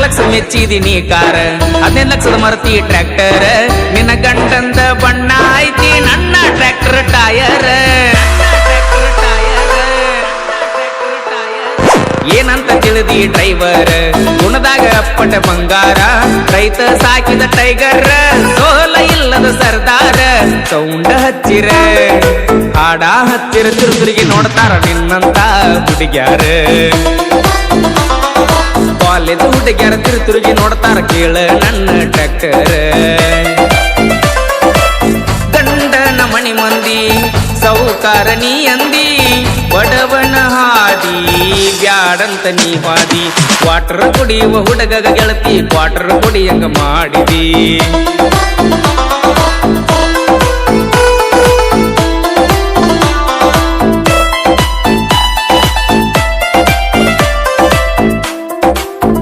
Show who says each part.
Speaker 1: ಲಕ್ಷ ಮೆಚ್ಚಿದೀನಿ ಕಾರ 15 ಲಕ್ಷದ ಮರತಿ ಟ್ರ್ಯಾಕ್ಟರ್ ನಿನ್ನ ಗಂಡಂದ ಬಣ್ಣ ಐತಿ ನನ್ನ ಟ್ರ್ಯಾಕ್ಟರ್ ಟಯರ್ ಏನಂತ ತಿಳಿದಿ ಡ್ರೈವರ್ ಗುಣದಾಗ ಅಪ್ಪಟ ಬಂಗಾರ ರೈತ ಸಾಕಿದ ಟೈಗರ್ ಸೋಲ ಇಲ್ಲದ ಸರ್ದಾರ ಸೌಂಡ ಹಚ್ಚಿರ ಹಾಡ ಹಚ್ಚಿರ ತಿರುತಿರುಗಿ ನೋಡ್ತಾರ ನಿನ್ನಂತ ಹುಡುಗ್ಯಾರ ಕಾಲೇಜ್ ಹುಡುಗ್ಯಾರ ತಿರುತಿರುಗಿ ನೋಡ್ತಾರ ಕೇಳ ನನ್ನ ಟ್ರ್ಯಾಕ್ಟರ್ ಗಂಡನ ಮಣಿ ಮಂದಿ ಸೌಕಾರ ನೀ ಅಂದಿ ಬಡವನ ಹಾದಿ ಬ್ಯಾಡಂತ ನೀ ವಾದಿ ಕ್ವಾರ್ಟರ್ ಕುಡಿಯುವ ಹುಡುಗ ಗೆಳತಿ ಕ್ವಾರ್ಟರ್ ಕುಡಿಯಂಗ ಮಾಡಿದಿ